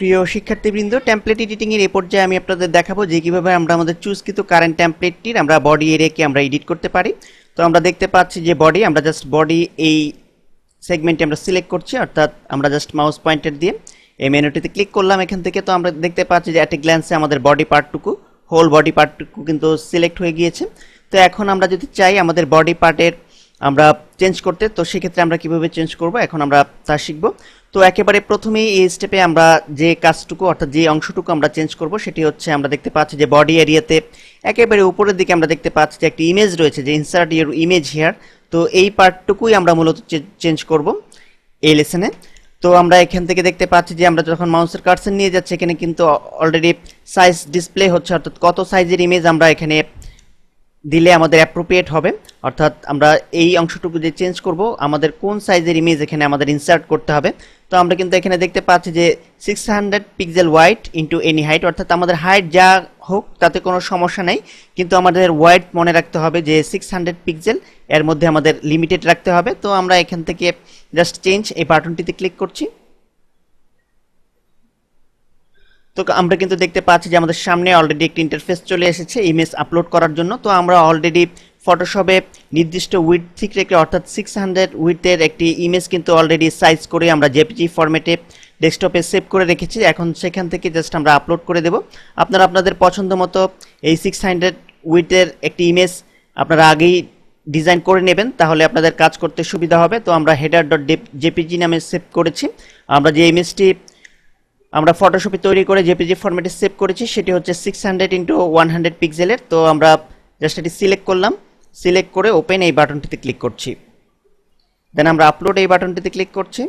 প্রিয় শিক্ষার্থীবৃন্দ, template editing এর এই পর্যায়ে আমি আপনাদের দেখাবো যে কিভাবে আমরা আমাদের চুজকৃত কারেন্ট টেমপ্লেটটির আমরা বডি এরিয়াকে আমরা এডিট করতে পারি। তো আমরা দেখতে পাচ্ছি যে বডি, আমরা জাস্ট বডি এই সেগমেন্টে আমরা সিলেক্ট করছি, অর্থাৎ আমরা জাস্ট মাউস পয়েন্টার দিয়ে এই মেনুটিতে ক্লিক করলাম এখান থেকে। তো আমরা দেখতে পাচ্ছি যে অ্যাট এ গ্ল্যান্সে আমাদের বডি পার্টটুকু, হোল বডি পার্টটুকু কিন্তু সিলেক্ট হয়ে গিয়েছে। তো এখন আমরা যদি চাই আমাদের বডি পার্টের আমরা চেঞ্জ করতে, তো সেক্ষেত্রে আমরা কিভাবে চেঞ্জ করব এখন আমরা তা শিখব। তো একেবারে প্রথমেই এই স্টেপে আমরা যে কাজটুকু অর্থাৎ যে অংশটুকু আমরা চেঞ্জ করব সেটি হচ্ছে, আমরা দেখতে পাচ্ছি যে বডি এরিয়াতে একেবারে উপরের দিকে আমরা দেখতে পাচ্ছি যে একটি ইমেজ রয়েছে, যে ইনসার্ট ইউর ইমেজ হিয়ার। তো এই পার্টটুকুই আমরা মূলত চেঞ্জ করব এই লেসনে। তো আমরা এখান থেকে দেখতে পাচ্ছি যে আমরা যখন মাউসের কার্সর নিয়ে যাচ্ছি এখানে কিন্তু অলরেডি সাইজ ডিসপ্লে হচ্ছে, অর্থাৎ কত সাইজের ইমেজ আমরা এখানে দিলে আমাদের অ্যাপ্রোপ্রিয়েট হবে, অর্থাৎ আমরা এই অংশটুকু যে চেঞ্জ করব আমাদের কোন সাইজের ইমেজ এখানে আমাদের ইনসার্ট করতে হবে। তো আমরা কিন্তু এখানে দেখতে পাচ্ছি যে 600 pixel wide into any height, অর্থাৎ আমাদের হাইট যা হোক তাতে কোনো সমস্যা নেই, কিন্তু আমাদের ওয়াইড মনে রাখতে হবে যে 600 পিক্সেল, এর মধ্যে আমাদের লিমিটেড রাখতে হবে। তো আমরা এখান থেকে জাস্ট চেঞ্জ এই বাটনটিতে ক্লিক করছি। তো আমরা কিন্তু দেখতে পাচ্ছি যে আমাদের সামনে অলরেডি একটি ইন্টারফেস চলে এসেছে ইমেজ আপলোড করার জন্য। তো আমরা অলরেডি ফটোশপে নির্দিষ্ট উইডথ ঠিক রেখে, অর্থাৎ 600 উইডথের একটি ইমেজ কিন্তু অলরেডি সাইজ করে আমরা জেপিজি ফরম্যাটে ডেস্কটপে সেভ করে রেখেছি। এখন সেখান থেকে জাস্ট আমরা আপলোড করে দেব। আপনারা আপনাদের পছন্দ মতো এই 600 উইডথের একটি ইমেজ আপনারা আগেই ডিজাইন করে নেবেন, তাহলে আপনাদের কাজ করতে সুবিধা হবে। তো আমরা হেডার ডট জেপিজি নামে সেভ করেছি। আমরা যে ইমেজটি আমরা ফটোশপে তৈরি করে জেপিজি ফরম্যাটে সেভ করেছি সেটি হচ্ছে 600 ইন্টু 100 পিক্সেলের। তো আমরা জাস্ট এটি সিলেক্ট করলাম, সিলেক্ট করে ওপেন এই বাটনটিতে ক্লিক করছি, দেন আমরা আপলোড এই বাটনটিতে ক্লিক করছি।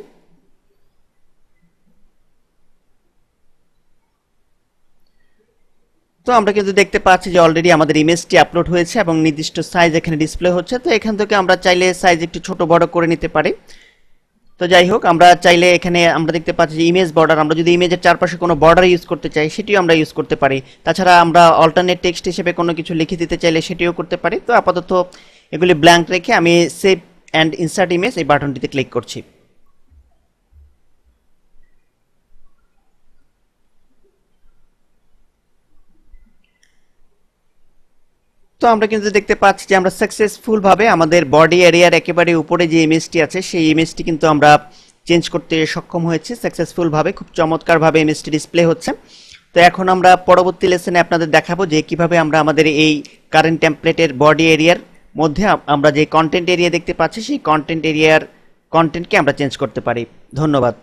তো আমরা কিন্তু দেখতে পাচ্ছি যে অলরেডি আমাদের ইমেজটি আপলোড হয়েছে এবং নির্দিষ্ট সাইজ এখানে ডিসপ্লে হচ্ছে। তো এখান থেকে আমরা চাইলে সাইজ একটু ছোট বড় করে নিতে পারি। তো যাই হোক, আমরা চাইলে এখানে আমরা দেখতে পাচ্ছি যে ইমেজ বর্ডার, আমরা যদি ইমেজের চারপাশে কোনো বর্ডার ইউজ করতে চাই সেটিও আমরা ইউজ করতে পারি। তাছাড়া আমরা অল্টারনেট টেক্সট হিসেবে কোনো কিছু লিখে দিতে চাইলে সেটিও করতে পারি। তো আপাতত এগুলি ব্ল্যাঙ্ক রেখে আমি সেভ অ্যান্ড ইনসার্ট ইমেজ এই বাটনটিতে ক্লিক করছি। তো আমরা কিন্তু দেখতে পাচ্ছি যে আমরা সাকসেসফুল ভাবে আমাদের বডি এরিয়ার একেবারে উপরে যে ইমেজটি আছে সেই ইমেজটি কিন্তু আমরা চেঞ্জ করতে সক্ষম হয়েছি সাকসেসফুল ভাবে, খুব চমৎকার ভাবে ইমেজটি ডিসপ্লে হচ্ছে। তো এখন আমরা পরবর্তী লেসনে আপনাদের দেখাবো যে কিভাবে আমরা আমাদের এই কারেন্ট টেমপ্লেটের বডি এরিয়ার মধ্যে আমরা যে কন্টেন্ট এরিয়া দেখতে পাচ্ছি সেই কন্টেন্ট এরিয়ার কন্টেন্টকে আমরা চেঞ্জ করতে পারি। ধন্যবাদ।